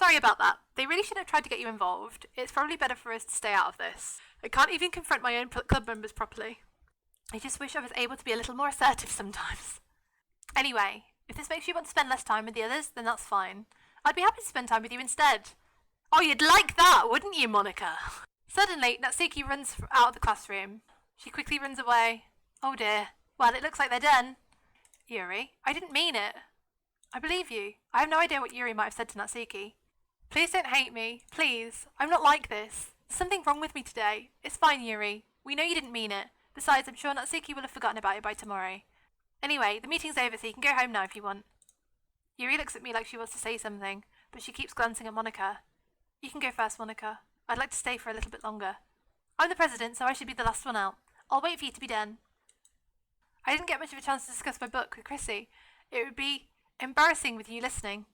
sorry about that. They really shouldn't have tried to get you involved. It's probably better for us to stay out of this. I can't even confront my own club members properly. I just wish I was able to be a little more assertive sometimes. Anyway, if this makes you want to spend less time with the others, then that's fine. I'd be happy to spend time with you instead. Oh, you'd like that, wouldn't you, Monica? Suddenly, Natsuki runs out of the classroom. She quickly runs away. Oh dear. Well, it looks like they're done. Yuri, I didn't mean it. I believe you. I have no idea what Yuri might have said to Natsuki. Please don't hate me. Please. I'm not like this. There's something wrong with me today. It's fine, Yuri. We know you didn't mean it. Besides, I'm sure Natsuki will have forgotten about it by tomorrow. Anyway, the meeting's over, so you can go home now if you want. Yuri looks at me like she wants to say something, but she keeps glancing at Monica. You can go first, Monica. I'd like to stay for a little bit longer. I'm the president, so I should be the last one out. I'll wait for you to be done. I didn't get much of a chance to discuss my book with Chrissy. It would be embarrassing with you listening.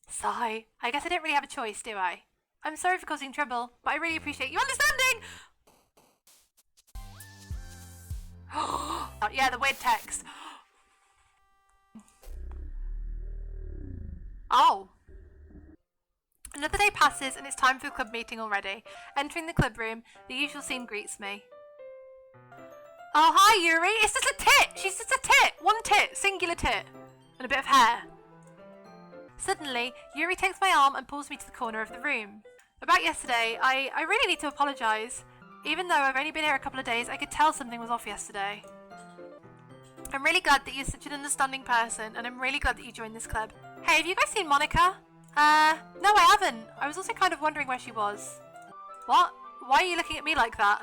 Sigh. I guess I don't really have a choice, do I? I'm sorry for causing trouble, but I really appreciate you understanding! Oh, yeah, the weird text. Oh. Another day passes and it's time for the club meeting already. Entering the club room, the usual scene greets me. Oh, hi, Yuri. It's just a tit. She's just a tit. One tit. Singular tit. And a bit of hair. Suddenly, Yuri takes my arm and pulls me to the corner of the room. About yesterday, I really need to apologise. Even though I've only been here a couple of days, I could tell something was off yesterday. I'm really glad that you're such an understanding person, and I'm really glad that you joined this club. Hey, have you guys seen Monica? No, I haven't. I was also kind of wondering where she was. What? Why are you looking at me like that?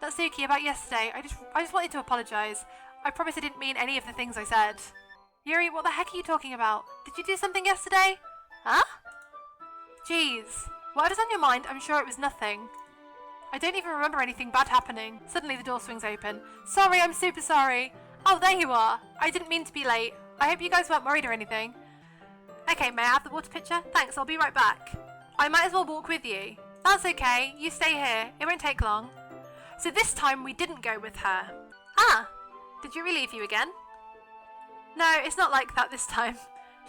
Natsuki, about yesterday, I just wanted to apologise. I promise I didn't mean any of the things I said. Yuri, what the heck are you talking about? Did you do something yesterday? Huh? Jeez. Whatever's on your mind, I'm sure it was nothing. I don't even remember anything bad happening. Suddenly the door swings open. Sorry, I'm super sorry. Oh, there you are. I didn't mean to be late. I hope you guys weren't worried or anything. Okay, may I have the water pitcher? Thanks, I'll be right back. I might as well walk with you. That's okay. You stay here. It won't take long. So this time we didn't go with her. Ah, did Yuri leave you again? No, it's not like that this time.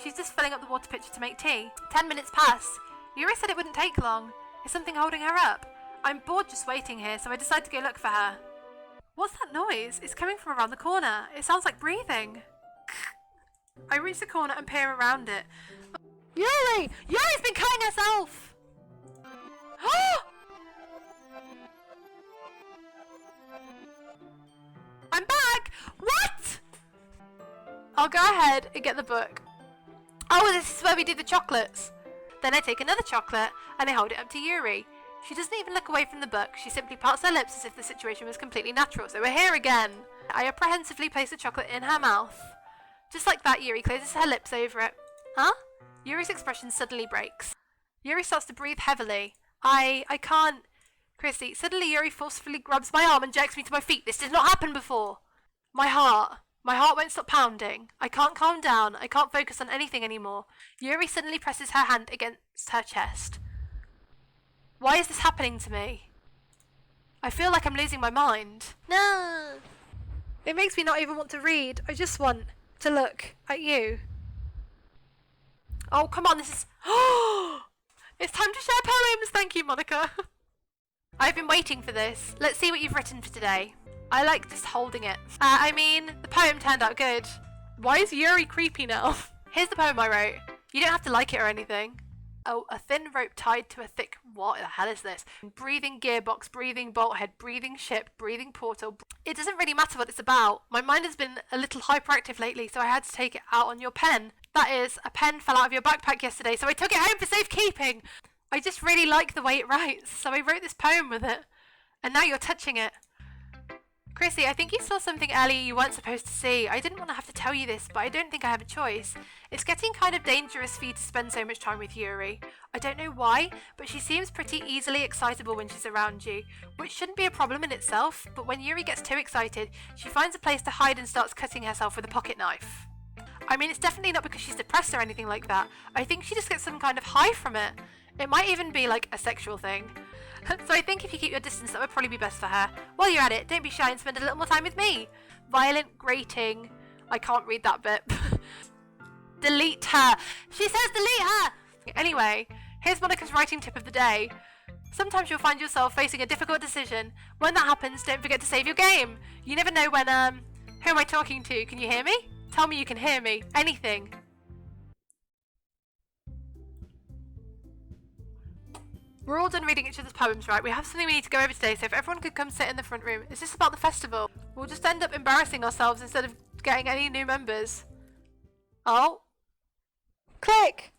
She's just filling up the water pitcher to make tea. 10 minutes pass. Yuri said it wouldn't take long. Is something holding her up? I'm bored just waiting here, so I decide to go look for her. What's that noise? It's coming from around the corner. It sounds like breathing. I reach the corner and peer around it. Yuri! Yuri's been cutting herself! I'm back! What? I'll go ahead and get the book. Oh, this is where we do the chocolates. Then I take another chocolate and I hold it up to Yuri. She doesn't even look away from the book. She simply parts her lips as if the situation was completely natural. So we're here again. I apprehensively place the chocolate in her mouth. Just like that, Yuri closes her lips over it. Huh? Yuri's expression suddenly breaks. Yuri starts to breathe heavily. I can't... Chrissy, suddenly Yuri forcefully grabs my arm and jerks me to my feet. This did not happen before. My heart won't stop pounding. I can't calm down. I can't focus on anything anymore. Yuri suddenly presses her hand against her chest. Why is this happening to me? I feel like I'm losing my mind. No. It makes me not even want to read. I just want to look at you. Oh, come on, this is... It's time to share poems. Thank you, Monica. I've been waiting for this. Let's see what you've written for today. I like just holding it. The poem turned out good. Why is Yuri creepy now? Here's the poem I wrote. You don't have to like it or anything. Oh, a thin rope tied to a thick... What the hell is this? Breathing gearbox, breathing bolt head, breathing ship, breathing portal. It doesn't really matter what it's about. My mind has been a little hyperactive lately, so I had to take it out on your pen. That is, a pen fell out of your backpack yesterday, so I took it home for safekeeping. I just really like the way it writes, so I wrote this poem with it. And now you're touching it. Chrissy, I think you saw something earlier you weren't supposed to see. I didn't want to have to tell you this, but I don't think I have a choice. It's getting kind of dangerous for you to spend so much time with Yuri. I don't know why, but she seems pretty easily excitable when she's around you, which shouldn't be a problem in itself, but when Yuri gets too excited, she finds a place to hide and starts cutting herself with a pocket knife. I mean, it's definitely not because she's depressed or anything like that. I think she just gets some kind of high from it. It might even be like a sexual thing. So I think if you keep your distance, that would probably be best for her. While you're at it, don't be shy and spend a little more time with me. Violent grating. I can't read that bit. Delete her. She says delete her. Anyway, here's Monica's writing tip of the day. Sometimes you'll find yourself facing a difficult decision. When that happens, don't forget to save your game. You never know when, who am I talking to? Can you hear me? Tell me you can hear me. Anything. We're all done reading each other's poems, right? We have something we need to go over today, so if everyone could come sit in the front room. Is this about the festival? We'll just end up embarrassing ourselves instead of getting any new members. Oh. Click!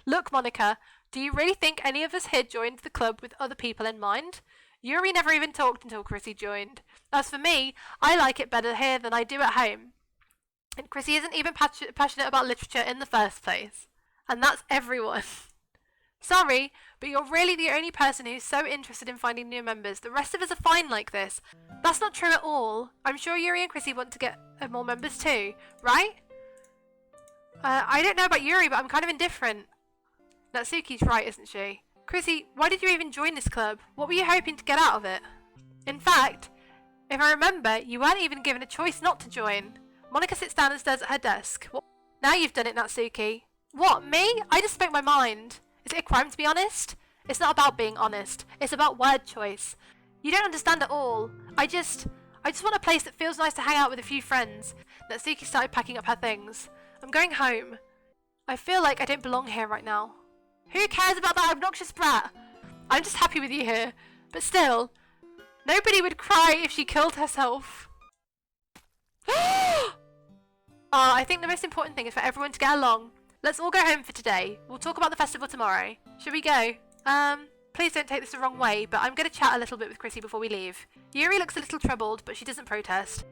Look, Monica, do you really think any of us here joined the club with other people in mind? Yuri never even talked until Chrissy joined. As for me, I like it better here than I do at home. And Chrissy isn't even passionate about literature in the first place. And that's everyone. Sorry, but you're really the only person who's so interested in finding new members. The rest of us are fine like this. That's not true at all. I'm sure Yuri and Chrissy want to get more members too, right? I don't know about Yuri, but I'm kind of indifferent. Natsuki's right, isn't she? Chrissy, why did you even join this club? What were you hoping to get out of it? In fact, if I remember, you weren't even given a choice not to join. Monica sits down and stares at her desk. What? Now you've done it, Natsuki. What, me? I just spoke my mind. Is it a crime to be honest? It's not about being honest. It's about word choice. You don't understand at all. I just want a place that feels nice to hang out with a few friends. Natsuki started packing up her things. I'm going home. I feel like I don't belong here right now. Who cares about that obnoxious brat? I'm just happy with you here. But still, nobody would cry if she killed herself. I think the most important thing is for everyone to get along. Let's all go home for today. We'll talk about the festival tomorrow. Should we go? Please don't take this the wrong way, but I'm going to chat a little bit with Chrissy before we leave. Yuri looks a little troubled, but she doesn't protest.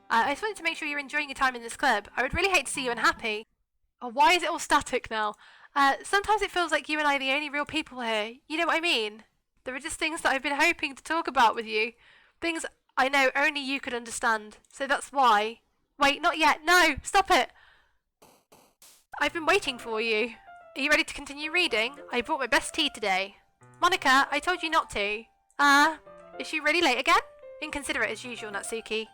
I just wanted to make sure you're enjoying your time in this club. I would really hate to see you unhappy. Oh, why is it all static now? Sometimes it feels like you and I are the only real people here. You know what I mean? There are just things that I've been hoping to talk about with you. Things I know only you could understand. So that's why. Wait, not yet. No, stop it. I've been waiting for you. Are you ready to continue reading? I brought my best tea today. Monica, I told you not to. Is she really late again? Inconsiderate as usual, Natsuki.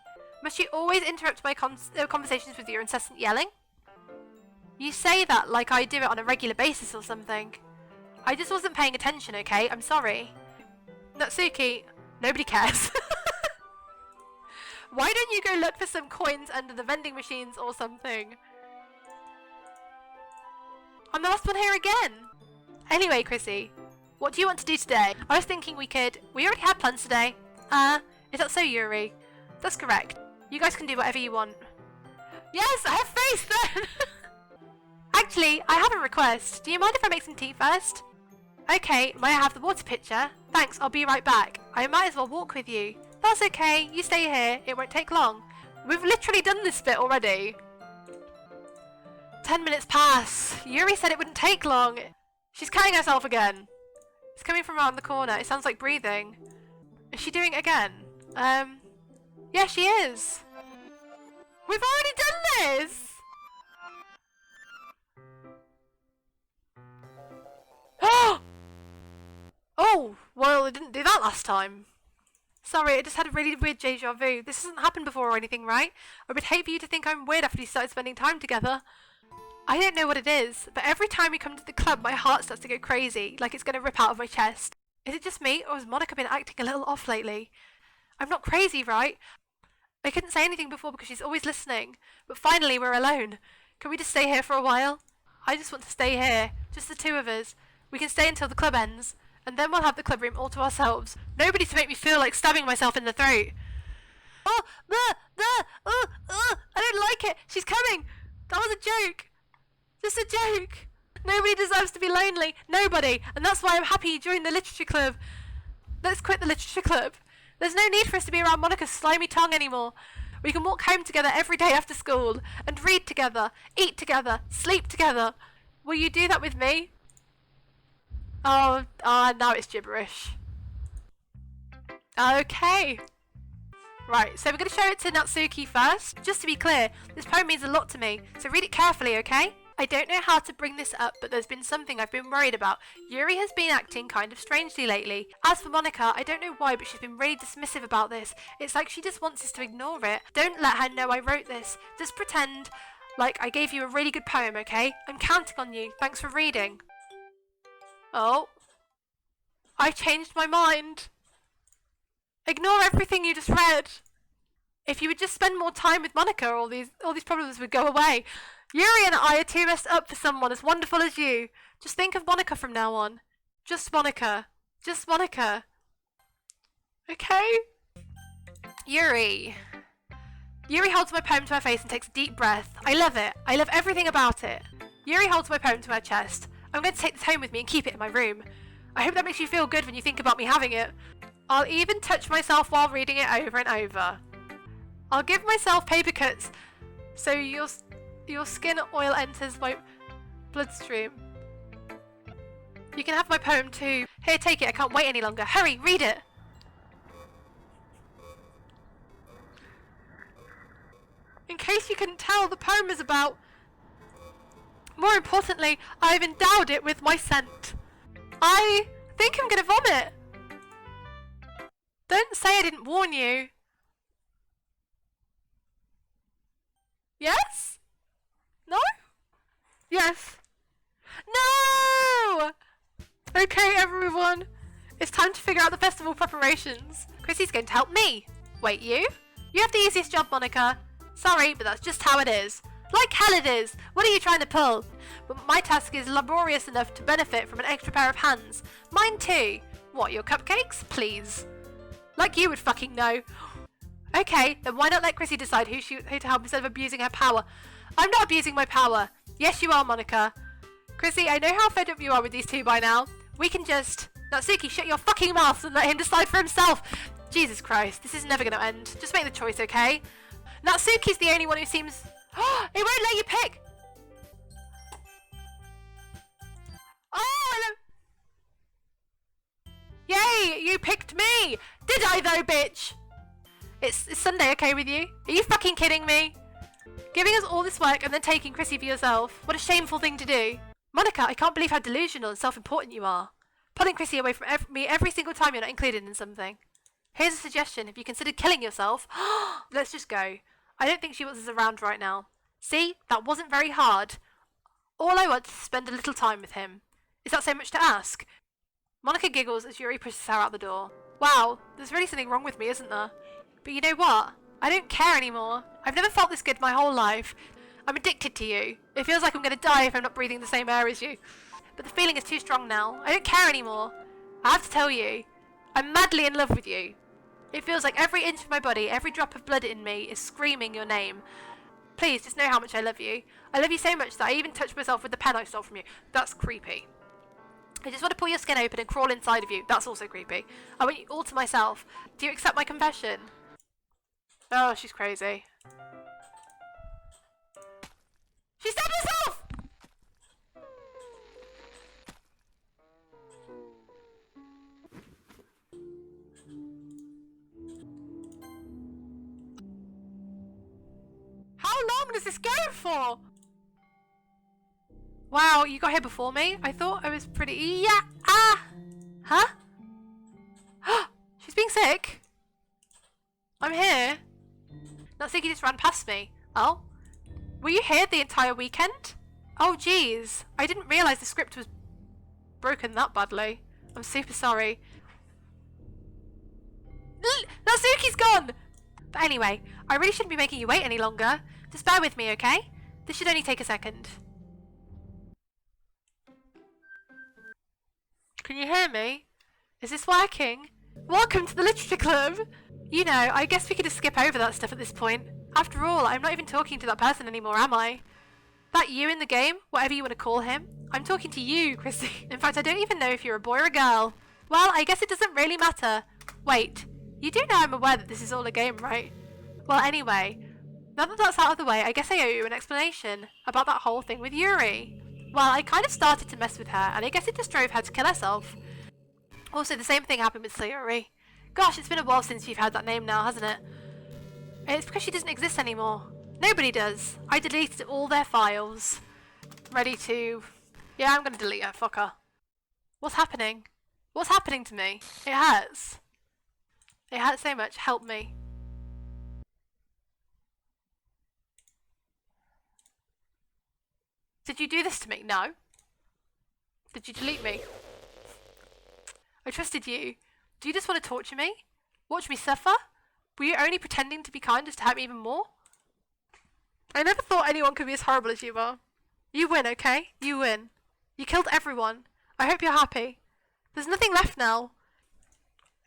Must you always interrupt my conversations with your incessant yelling? You say that like I do it on a regular basis or something. I just wasn't paying attention, okay? I'm sorry. Natsuki, nobody cares. Why don't you go look for some coins under the vending machines or something? I'm the last one here again. Anyway, Chrissy, what do you want to do today? I was thinking we already had plans today. Is that so, Yuri? That's correct. You guys can do whatever you want. Yes, I have faith then! Actually, I have a request. Do you mind if I make some tea first? Okay, may I have the water pitcher? Thanks, I'll be right back. I might as well walk with you. That's okay, you stay here. It won't take long. We've literally done this bit already. 10 minutes pass. Yuri said it wouldn't take long. She's cutting herself again. It's coming from around the corner. It sounds like breathing. Is she doing it again? Yeah, she is. We've already done this! Oh, well, it didn't do that last time. Sorry, I just had a really weird deja vu. This hasn't happened before or anything, right? I would hate for you to think I'm weird after we started spending time together. I don't know what it is, but every time we come to the club, my heart starts to go crazy, like it's going to rip out of my chest. Is it just me, or has Monica been acting a little off lately? I'm not crazy, right? I couldn't say anything before because she's always listening, but finally we're alone. Can we just stay here for a while? I just want to stay here, just the two of us. We can stay until the club ends, and then we'll have the club room all to ourselves. Nobody to make me feel like stabbing myself in the throat. Oh, I don't like it. She's coming. That was a joke. Just a joke. Nobody deserves to be lonely. Nobody. And that's why I'm happy you joined the literature club. Let's quit the literature club. There's no need for us to be around Monica's slimy tongue anymore. We can walk home together every day after school and read together, eat together, sleep together. Will you do that with me? Oh, now it's gibberish. Okay. Right, so we're going to show it to Natsuki first. Just to be clear, this poem means a lot to me, so read it carefully, okay? I don't know how to bring this up, but there's been something I've been worried about. Yuri has been acting kind of strangely lately. As for Monica, I don't know why, but she's been really dismissive about this. It's like she just wants us to ignore it. Don't let her know I wrote this. Just pretend like I gave you a really good poem, okay? I'm counting on you. Thanks for reading. Oh. I changed my mind. Ignore everything you just read. If you would just spend more time with Monica, all these problems would go away. Yuri and I are too messed up for someone as wonderful as you. Just think of Monica from now on. Just Monica. Just Monica. Okay? Yuri. Yuri holds my poem to her face and takes a deep breath. I love it. I love everything about it. Yuri holds my poem to her chest. I'm going to take this home with me and keep it in my room. I hope that makes you feel good when you think about me having it. I'll even touch myself while reading it over and over. I'll give myself paper cuts so your skin oil enters my bloodstream. You can have my poem too. Here, take it. I can't wait any longer. Hurry, read it. In case you couldn't tell, the poem is about... More importantly, I've endowed it with my scent. I think I'm gonna vomit. Don't say I didn't warn you. Yes? No? Yes. No! Okay, everyone. It's time to figure out the festival preparations. Chrissy's going to help me. Wait, you? You have the easiest job, Monica. Sorry, but that's just how it is. Like hell it is. What are you trying to pull? But my task is laborious enough to benefit from an extra pair of hands. Mine too. What, your cupcakes? Please. Like you would fucking know. Okay, then why not let Chrissy decide who to help instead of abusing her power? I'm not abusing my power. Yes, you are, Monica. Chrissy, I know how fed up you are with these two by now. We can just... Natsuki, shut your fucking mouth and let him decide for himself. Jesus Christ, this is never going to end. Just make the choice, okay? Natsuki's the only one who seems... It won't let you pick! Oh, yay, you picked me! Did I though, bitch? It's Sunday, okay with you? Are you fucking kidding me? Giving us all this work and then taking Chrissy for yourself. What a shameful thing to do. Monica, I can't believe how delusional and self-important you are. Pulling Chrissy away from me every single time you're not included in something. Here's a suggestion. Have you considered killing yourself? Let's just go. I don't think she wants us around right now. See? That wasn't very hard. All I want is to spend a little time with him. Is that so much to ask? Monica giggles as Yuri pushes her out the door. Wow, there's really something wrong with me, isn't there? But you know what? I don't care anymore. I've never felt this good my whole life. I'm addicted to you. It feels like I'm going to die if I'm not breathing the same air as you. But the feeling is too strong now. I don't care anymore. I have to tell you, I'm madly in love with you. It feels like every inch of my body, every drop of blood in me is screaming your name. Please, just know how much I love you. I love you so much that I even touched myself with the pen I stole from you. That's creepy. I just want to pull your skin open and crawl inside of you. That's also creepy. I want you all to myself. Do you accept my confession? Oh, she's crazy. She stabbed herself! How long does this go for? Wow, you got here before me? I thought I was pretty... Yeah! Ah! Huh? She's being sick? I'm here. Natsuki just ran past me. Oh? Were you here the entire weekend? Oh, jeez. I didn't realise the script was broken that badly. I'm super sorry. Natsuki's gone! But anyway, I really shouldn't be making you wait any longer. Just bear with me, okay? This should only take a second. Can you hear me? Is this working? Welcome to the Literature Club! You know, I guess we could just skip over that stuff at this point. After all, I'm not even talking to that person anymore, am I? That you in the game? Whatever you want to call him? I'm talking to you, Chrissy. In fact, I don't even know if you're a boy or a girl. Well, I guess it doesn't really matter. Wait, you do know I'm aware that this is all a game, right? Well, anyway, now that that's out of the way, I guess I owe you an explanation about that whole thing with Yuri. Well, I kind of started to mess with her, and I guess it just drove her to kill herself. Also, the same thing happened with Sayori. Gosh, it's been a while since you've had that name now, hasn't it? It's because she doesn't exist anymore. Nobody does. I deleted all their files. Ready to... Yeah, I'm gonna delete her, fuck her. What's happening? What's happening to me? It hurts. It hurts so much, help me. Did you do this to me? No. Did you delete me? I trusted you. Do you just want to torture me? Watch me suffer? Were you only pretending to be kind just to hurt me even more? I never thought anyone could be as horrible as you are. You win, okay? You win. You killed everyone. I hope you're happy. There's nothing left now.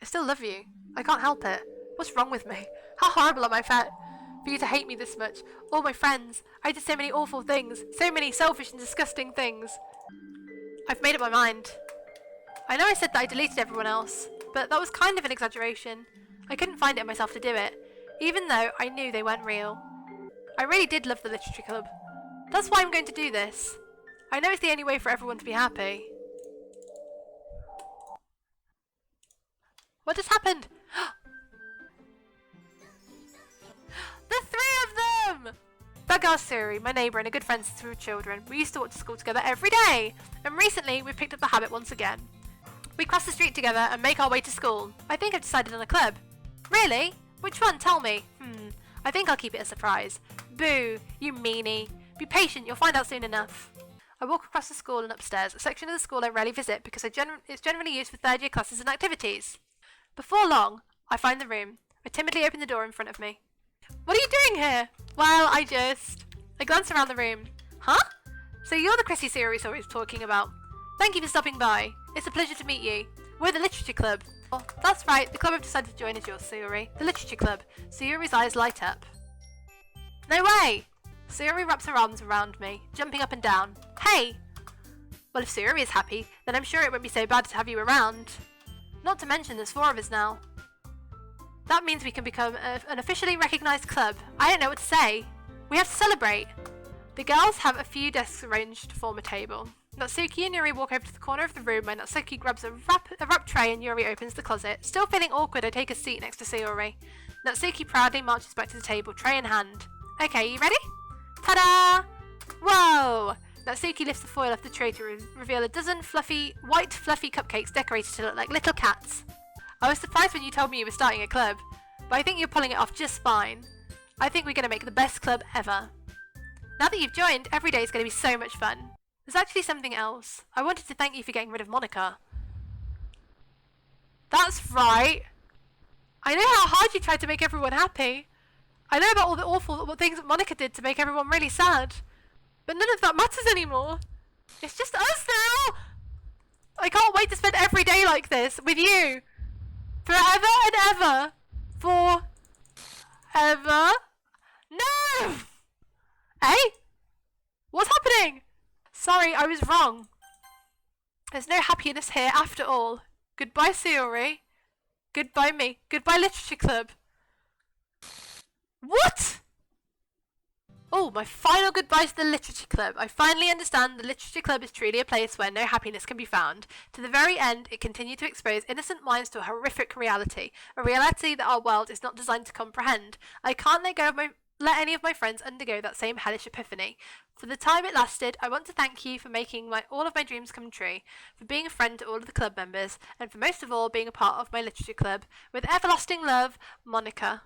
I still love you. I can't help it. What's wrong with me? How horrible am I for you to hate me this much? All my friends. I did so many awful things. So many selfish and disgusting things. I've made up my mind. I know I said that I deleted everyone else, but that was kind of an exaggeration. I couldn't find it in myself to do it, even though I knew they weren't real. I really did love the Literature Club. That's why I'm going to do this. I know it's the only way for everyone to be happy. What just happened? The three of them! That girl's Yuri, my neighbour and a good friend since we were children. We used to walk to school together every day. And recently, we've picked up the habit once again. We cross the street together and make our way to school. I think I've decided on a club. Really? Which one? Tell me. I think I'll keep it a surprise. Boo, you meanie. Be patient, you'll find out soon enough. I walk across the school and upstairs, a section of the school I rarely visit because it's generally used for third year classes and activities. Before long, I find the room. I timidly open the door in front of me. What are you doing here? Well, I glance around the room. Huh? So you're the Chrissy series I was talking about. Thank you for stopping by. It's a pleasure to meet you. We're the Literature Club. Oh, that's right, the club I've decided to join is yours, Sayuri. The Literature Club. Sayuri's eyes light up. No way! Sayuri wraps her arms around me, jumping up and down. Hey! Well, if Sayuri is happy, then I'm sure it won't be so bad to have you around. Not to mention there's 4 of us now. That means we can become an officially recognised club. I don't know what to say. We have to celebrate. The girls have a few desks arranged to form a table. Natsuki and Yuri walk over to the corner of the room where Natsuki grabs a wrap tray and Yuri opens the closet. Still feeling awkward, I take a seat next to Sayuri. Natsuki proudly marches back to the table, tray in hand. Okay, you ready? Ta-da! Whoa! Natsuki lifts the foil off the tray to reveal a dozen white fluffy cupcakes decorated to look like little cats. I was surprised when you told me you were starting a club, but I think you're pulling it off just fine. I think we're going to make the best club ever. Now that you've joined, every day is going to be so much fun. There's actually something else. I wanted to thank you for getting rid of Monica. That's right. I know how hard you tried to make everyone happy. I know about all the awful things that Monica did to make everyone really sad. But none of that matters anymore. It's just us now. I can't wait to spend every day like this with you. Forever and ever. Forever. No! Hey? What's happening? Sorry, I was wrong. There's no happiness here after all. Goodbye, Sayuri. Goodbye me. Goodbye, Literature Club. What? Oh, my final goodbye to the Literature Club. I finally understand the Literature Club is truly a place where no happiness can be found. To the very end, it continued to expose innocent minds to a horrific reality. A reality that our world is not designed to comprehend. I can't let any of my friends undergo that same hellish epiphany. For the time it lasted, I want to thank you for making all of my dreams come true, for being a friend to all of the club members, and for most of all being a part of my Literature Club. With everlasting love, Monica.